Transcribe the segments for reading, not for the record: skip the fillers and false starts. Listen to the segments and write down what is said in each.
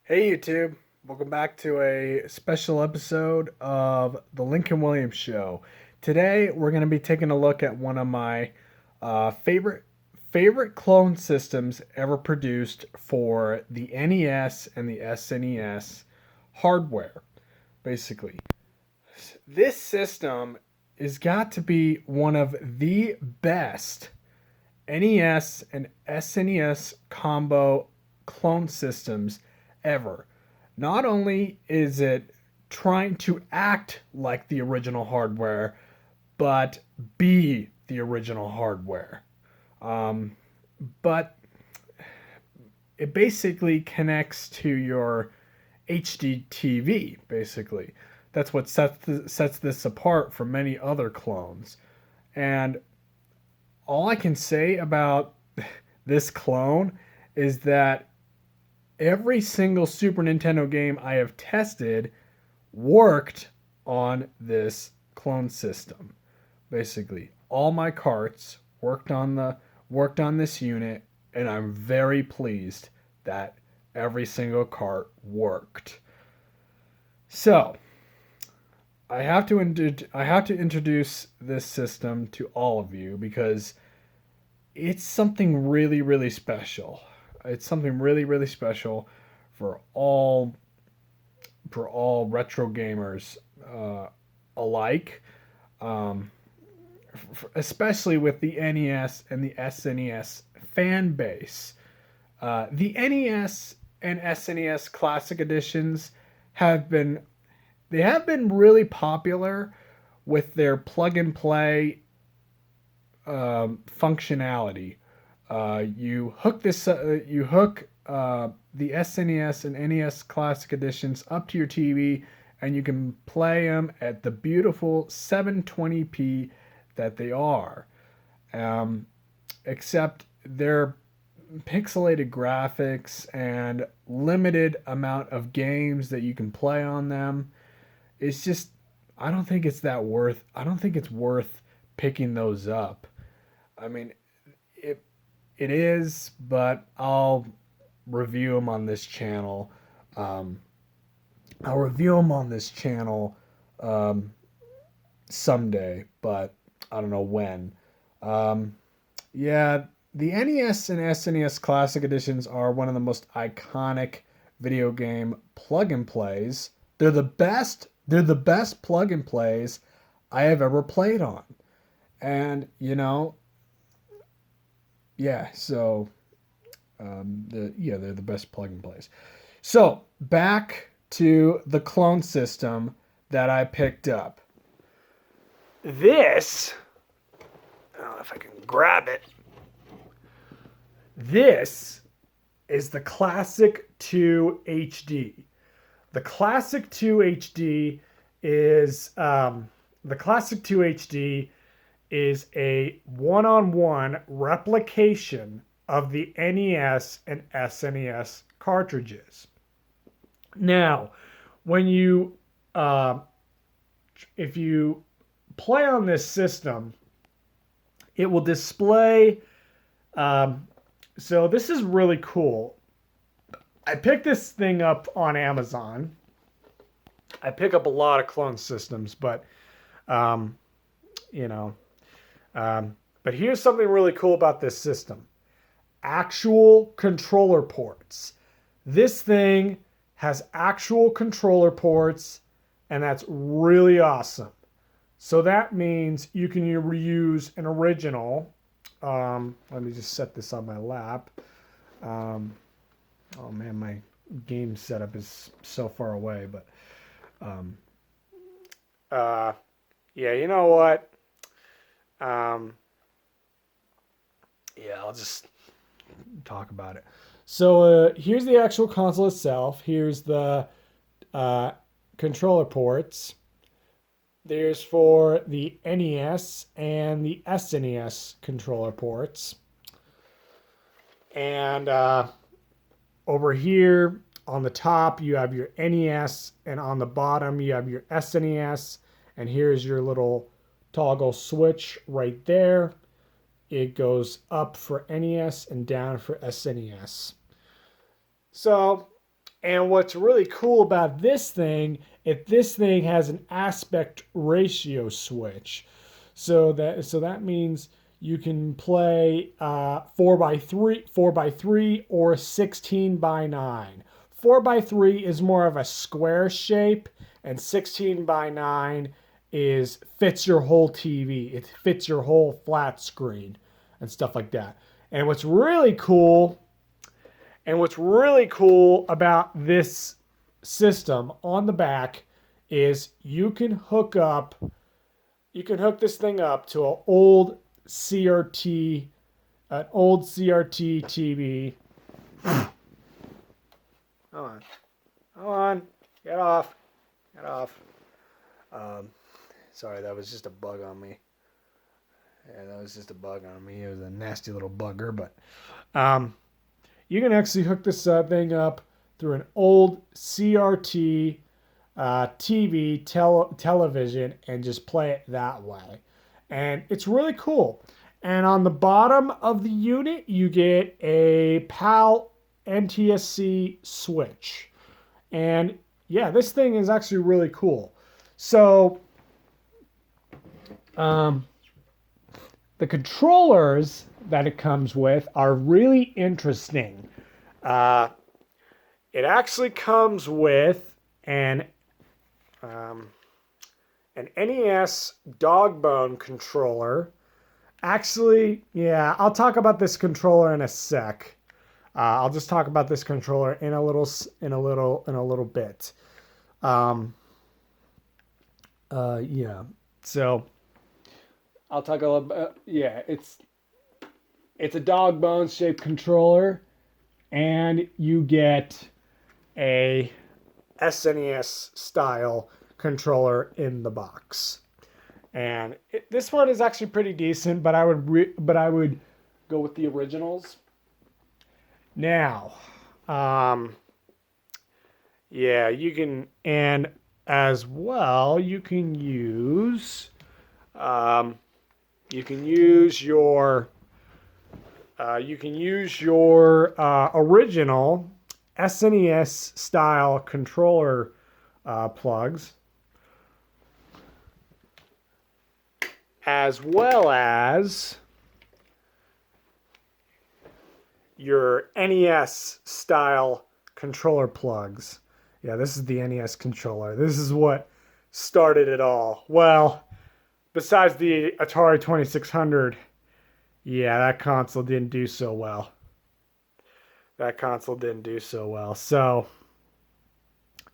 Hey YouTube, welcome back to a special episode of the Lincoln Williams Show. Today we're going to be taking a look at one of my favorite clone systems ever produced for the NES and the SNES hardware. Basically, this system has got to be one of the best NES and SNES combo clone systems ever. Not only is it trying to act like the original hardware, but be the original hardware. Um, but it basically connects to your HD TV, basically. That's what sets this apart from many other clones. And all I can say about this clone is that every single Super Nintendo game I have tested worked on this clone system. Basically, all my carts worked on this unit, and I'm very pleased that every single cart worked. So, I have to introduce this system to all of you because it's something really special. It's something really special for all retro gamers alike, um, especially with the NES and the SNES fan base. The NES and SNES Classic editions have been they have been really popular with their plug and play functionality. You hook the SNES and NES Classic editions up to your TV, and you can play them at the beautiful 720p that they are. Um, Except their pixelated graphics and limited amount of games that you can play on them. It's just I don't think it's worth picking those up. I mean, it is, but I'll review them on this channel. Um, I'll review them on this channel um, someday, but I don't know when. Um, yeah, the NES and SNES Classic Editions are one of the most iconic video game plug and plays. They're the best. They're the best plug and plays I have ever played on. And yeah. So they're the best plug and plays. So back to the clone system that I picked up. This, I don't know if I can grab it. This is the Classiq 2 HD. The Classiq 2 HD is the Classiq 2 HD is a one-on-one replication of the NES and SNES cartridges. Now, when you if you play on this system, it will display. So this is really cool. I picked this thing up on Amazon. I pick up a lot of clone systems, but um, you know, but here's something really cool about this system: actual controller ports. This thing has actual controller ports, and that's really awesome. So that means you can reuse an original. Let me just set this on my lap. Um, oh man, my game setup is so far away, but um, uh, yeah, you know what? Um, yeah, I'll just talk about it. So here's the actual console itself. Here's the uh, controller ports. There's for the NES and the SNES controller ports. And over here on the top, you have your NES, and on the bottom, you have your SNES. And here's your little toggle switch right there. It goes up for NES and down for SNES. So And what's really cool about this thing, if this thing has an aspect ratio switch, so that means you can play 4 by 3, or 16 by 9. 4 by 3 is more of a square shape, and 16 by 9 is fits your whole TV. It fits your whole flat screen and stuff like that. And what's really cool about this system on the back is you can hook this thing up to an old CRT TV. Hold on, get off. Sorry, that was just a bug on me. Yeah, that was just a bug on me. It was a nasty little bugger, but you can actually hook this thing up through an old CRT television and just play it that way. And it's really cool. And on the bottom of the unit, you get a PAL NTSC switch. And yeah, this thing is actually really cool. So, the controllers that it comes with are really interesting. It actually comes with an NES dog bone controller. Actually, yeah, I'll talk about this controller in a sec. I'll just talk about this controller in a little bit. Yeah. So I'll talk a little bit. Yeah, it's a dog bone shaped controller, and you get a SNES style controller in the box. And this one is actually pretty decent, but I would go with the originals. Now, yeah, you can, and as well, you can use your original SNES style controller plugs, as well as your NES style controller plugs. Yeah, this is the NES controller. This is what started it all. Well, besides the Atari 2600, yeah, that console didn't do so well. So,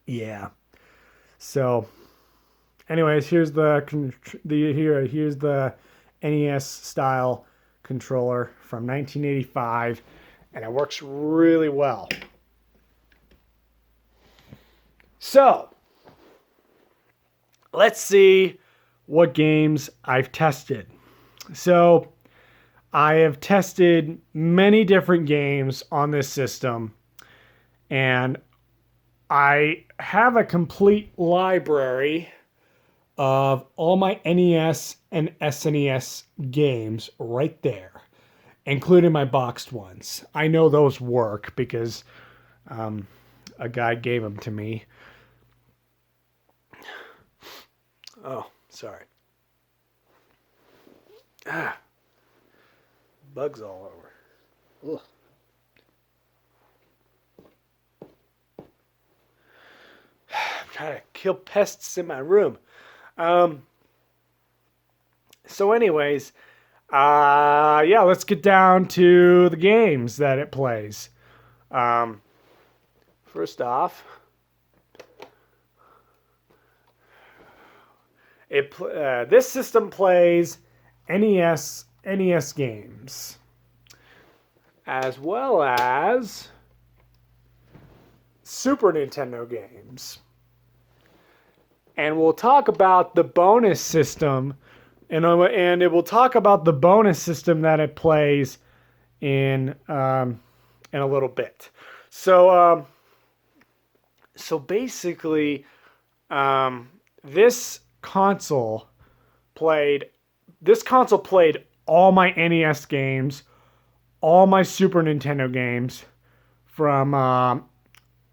yeah. So, anyways, here's the NES style controller from 1985, and it works really well. So, let's see what games I've tested. So, I have tested many different games on this system, and I have a complete library of all my NES and SNES games right there, including my boxed ones. I know those work because a guy gave them to me. Oh, sorry. Bugs all over. Ugh. I'm trying to kill pests in my room. So anyways, yeah, let's get down to the games that it plays. First off, this system plays NES games, as well as Super Nintendo games. And we'll talk about the bonus system, and it will talk about the bonus system that it plays in a little bit. So basically, this console played all my NES games, all my Super Nintendo games from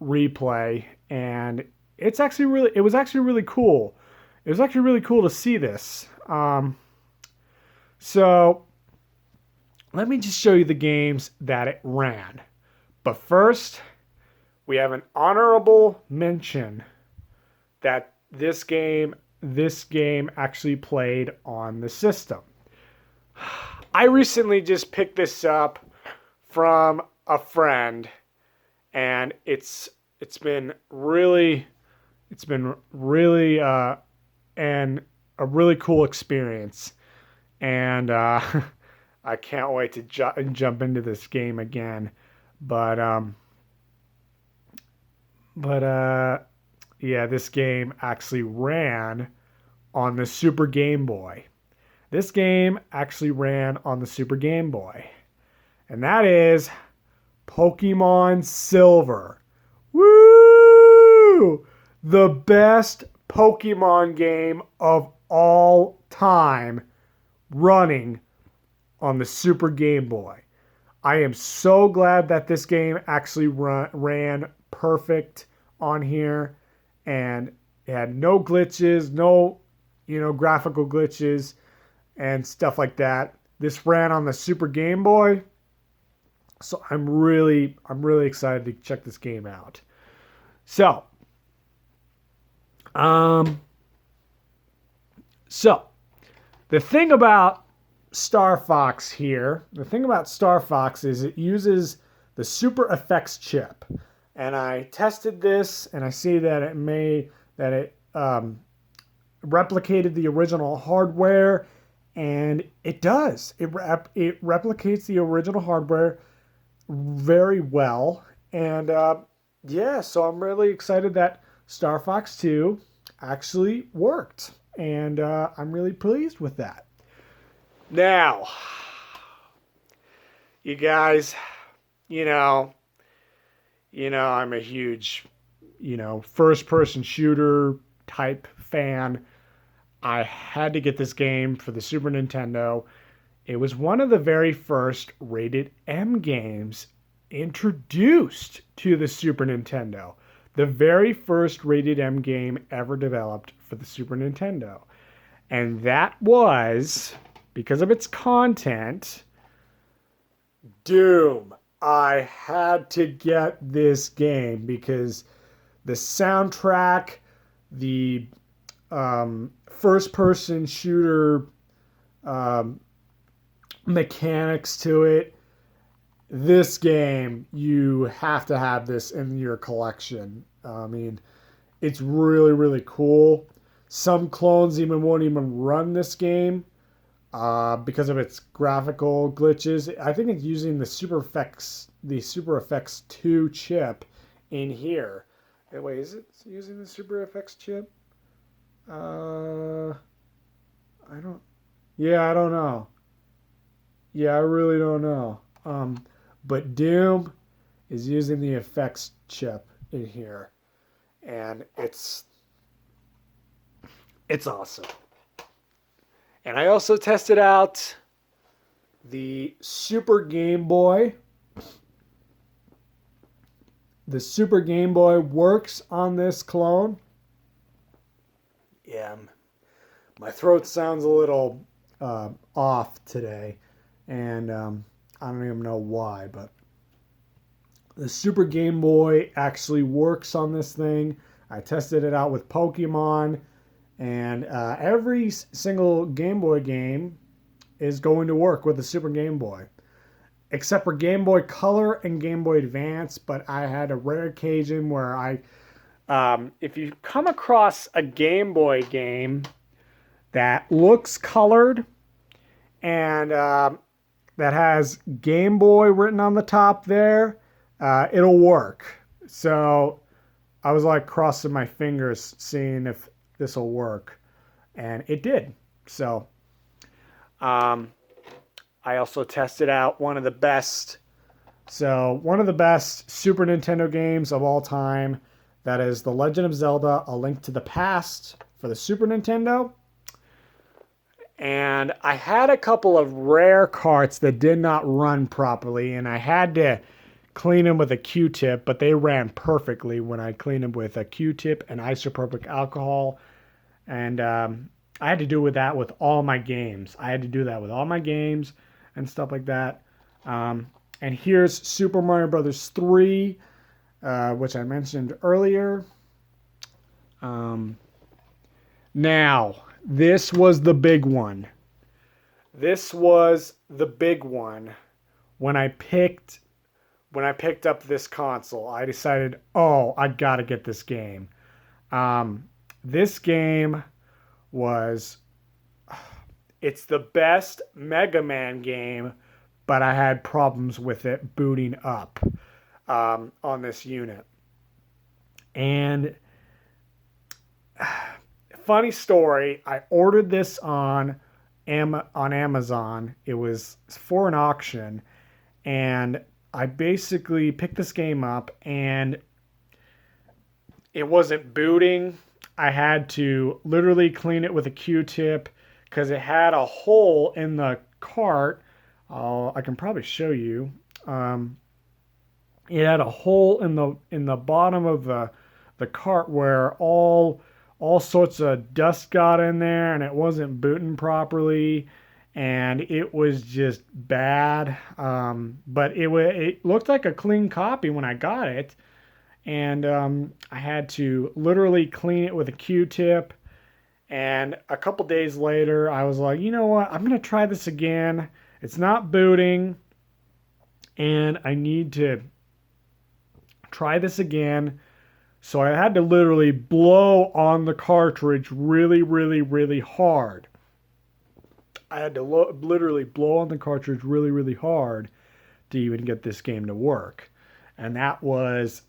replay, and it was actually really cool. It was actually really cool to see this. So let me just show you the games that it ran. But first, we have an honorable mention that this game actually played on the system. I recently just picked this up from a friend, and it's been really and a really cool experience, and I can't wait to jump into this game again. But yeah, this game actually ran on the Super Game Boy. This game actually ran on the Super Game Boy. And that is Pokemon Silver. Woo! The best Pokemon game of all time running on the Super Game Boy. I am so glad that this game actually ran perfect on here, and it had no glitches, no, graphical glitches and stuff like that. This ran on the Super Game Boy, so I'm really excited to check this game out. So, the thing about Star Fox here, is it uses the Super Effects chip. And I tested this, and I see that it replicated the original hardware, and it does. It replicates the original hardware very well. And yeah, so I'm really excited that Star Fox 2 actually worked. And I'm really pleased with that. Now, you guys, I'm a huge, first-person shooter type fan. I had to get this game for the Super Nintendo. It was one of the very first rated M games introduced to the Super Nintendo. The very first rated M game ever developed for the Super Nintendo. And that was, because of its content, Doom. I had to get this game because the soundtrack, the first-person shooter mechanics to it, this game, you have to have this in your collection. I mean, it's really, really cool. Some clones won't even run this game because of its graphical glitches. I think it's using the Super Effects 2 chip in here. Wait, is it using the Super Effects chip? I don't know. Yeah, I really don't know. But Doom is using the effects chip in here, and it's awesome. And I also tested out the Super Game Boy. The Super Game Boy works on this clone. Yeah, my throat sounds a little off today, and I don't even know why, but the Super Game Boy actually works on this thing. I tested it out with Pokemon, and every single Game Boy game is going to work with the Super Game Boy, except for Game Boy Color and Game Boy Advance. But I had a rare occasion where if you come across a Game Boy game that looks colored and that has Game Boy written on the top there, it'll work. So I was like crossing my fingers, seeing if this will work, and it did. So I also tested out one of the best Super Nintendo games of all time. That is The Legend of Zelda: A Link to the Past for the Super Nintendo. And I had a couple of rare carts that did not run properly, and I had to clean them with a Q-tip, but they ran perfectly when I cleaned them with a Q-tip and isopropyl alcohol. And I had to do with that with all my games. I had to do that with all my games and stuff like that. And here's Super Mario Brothers 3, which I mentioned earlier. Now, this was the big one. This was the big one when I picked up this console. I decided, oh, I gotta get this game. This game was, it's the best Mega Man game, but I had problems with it booting up on this unit. And funny story, I ordered this on Amazon. It was for an auction, and I basically picked this game up, and it wasn't booting. I had to literally clean it with a Q-tip because it had a hole in the cart. I can probably show you. It had a hole in the bottom of the cart where all sorts of dust got in there, and it wasn't booting properly, and it was just bad. But it looked like a clean copy when I got it, and I had to literally clean it with a Q-tip. And a couple days later, I was like, you know what? I'm gonna try this again. It's not booting, and I need to try this again. So I had to literally blow on the cartridge really, really, really hard. I had to literally blow on the cartridge really, really hard to even get this game to work. And that was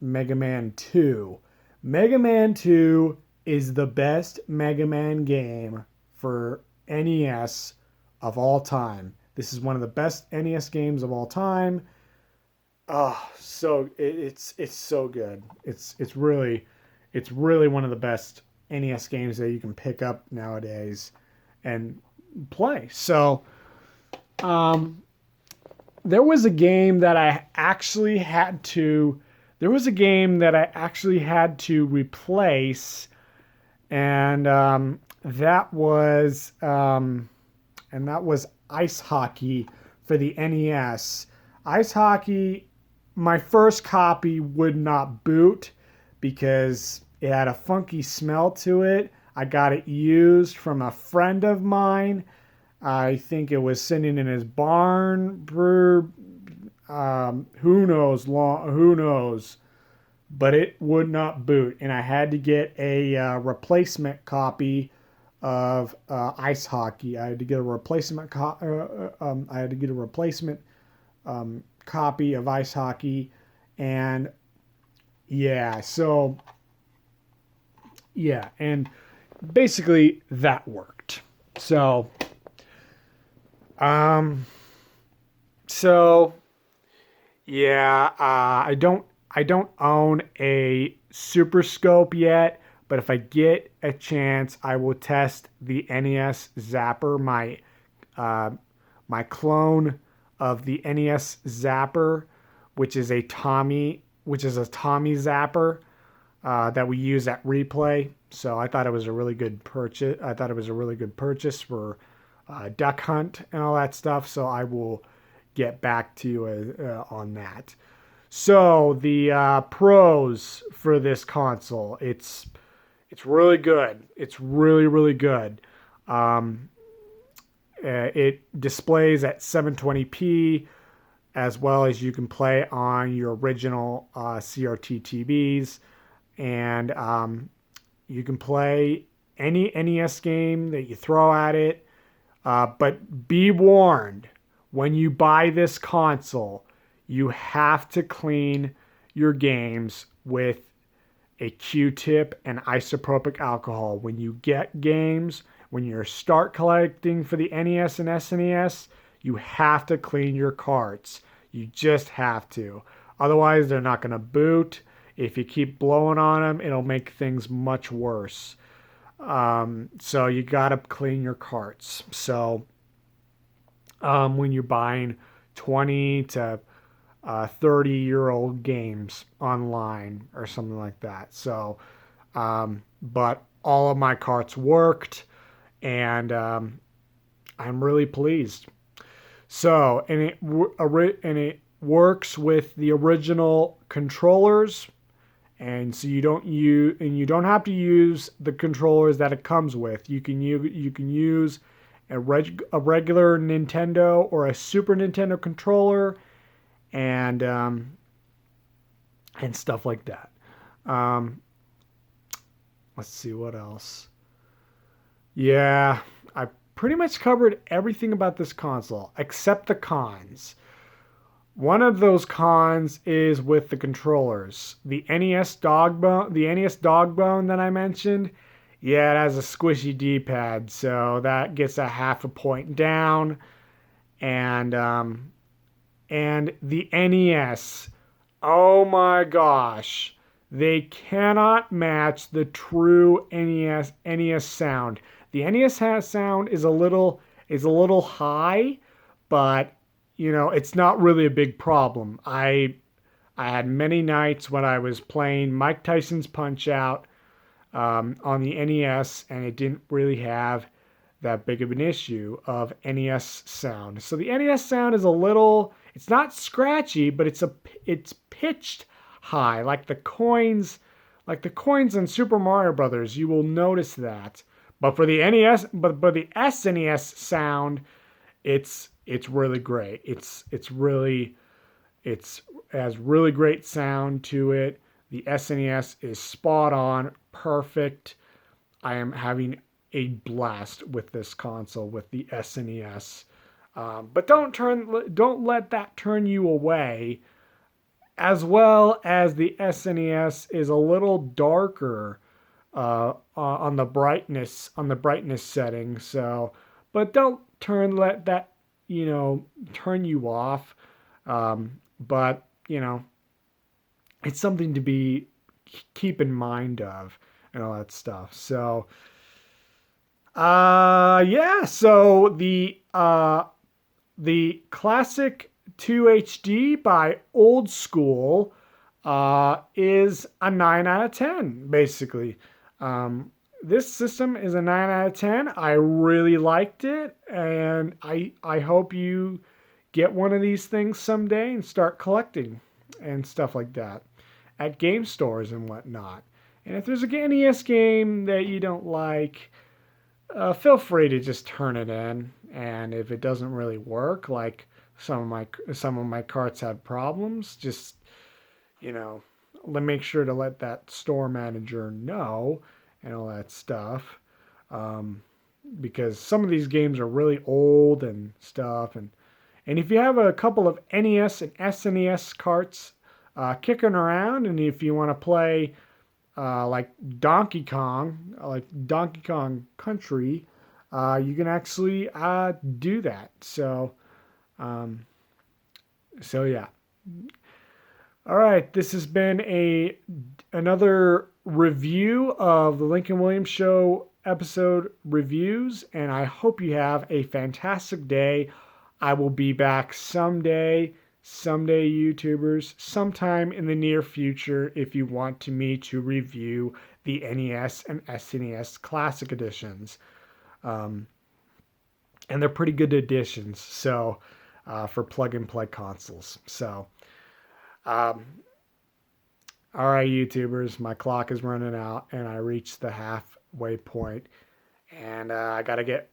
Mega Man 2. Mega Man 2 is the best Mega Man game for NES of all time. This is one of the best NES games of all time. Oh, so it's so good. It's really one of the best NES games that you can pick up nowadays and play. So, there was a game that I actually had to replace, and that was Ice Hockey for the NES. Ice Hockey, my first copy would not boot because it had a funky smell to it. I got it used from a friend of mine. I think it was sitting in his barn for who knows, but it would not boot, and I had to get a replacement copy of Ice Hockey. I had to get a replacement copy of Ice Hockey, and and basically that worked. So I don't own a Super Scope yet, but if I get a chance, I will test the NES Zapper, my clone of the NES Zapper, which is a Tommy Zapper that we use at Replay. So I thought it was a really good purchase. For Duck Hunt and all that stuff. So I will get back to you on that. So the pros for this console, it's really good. It's really, really good. It displays at 720p, as well as you can play on your original CRT TVs, and you can play any NES game that you throw at it. But be warned, when you buy this console, you have to clean your games with a Q-tip and isopropyl alcohol. When you get games, when you start collecting for the NES and SNES, you have to clean your carts. You just have to. Otherwise, they're not going to boot. If you keep blowing on them, it'll make things much worse. So you got to clean your carts. So when you're buying 20 to 30-year-old games online or something like that. So, but all of my carts worked, and I'm really pleased. So, and it works with the original controllers, and so you don't have to use the controllers that it comes with. You can use a regular Nintendo or a Super Nintendo controller, and stuff like that. Um, let's see what else. Yeah, I pretty much covered everything about this console except the cons. One of those cons is with the controllers. The NES dog bone that I mentioned, yeah, it has a squishy D-pad, so that gets a half a point down. And the NES, oh my gosh, they cannot match the true NES sound. The NES sound is a little high, but it's not really a big problem. I had many nights when I was playing Mike Tyson's Punch Out on the NES, and it didn't really have that big of an issue of NES sound. So the NES sound is a little, it's not scratchy, but it's pitched high, like the coins in Super Mario Brothers. You will notice that. But for the NES, but the SNES sound, it's really great. It's has really great sound to it. The SNES is spot on, perfect. I am having a blast with this console with the SNES. But don't let that turn you away. As well as the SNES is a little darker on the brightness setting. So, but don't let that turn you off. But it's something to be keep in mind of and all that stuff. So, yeah. So the Classiq 2 HD by Old School is a 9 out of 10, basically. This system is a 9 out of 10. I really liked it, and I hope you get one of these things someday and start collecting and stuff like that at game stores and whatnot. And if there's a NES game that you don't like, feel free to just turn it in. And if it doesn't really work, like some of my carts have problems, just make sure to let that store manager know and all that stuff. Because some of these games are really old and stuff, and if you have a couple of NES and SNES carts kicking around, and if you want to play like Donkey Kong Country, you can actually do that. So, yeah. All right, this has been another review of the Lincoln Williams Show episode reviews, and I hope you have a fantastic day. I will be back someday, YouTubers, sometime in the near future if you want me to review the NES and SNES Classic editions. And they're pretty good editions, so for plug-and-play consoles. So, all right, YouTubers, my clock is running out, and I reached the halfway point, and I gotta get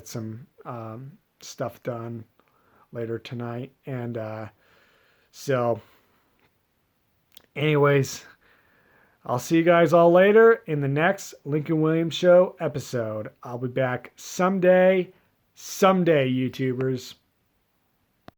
some stuff done later tonight, and so, anyways, I'll see you guys all later in the next Lincoln Williams Show episode. I'll be back someday, YouTubers.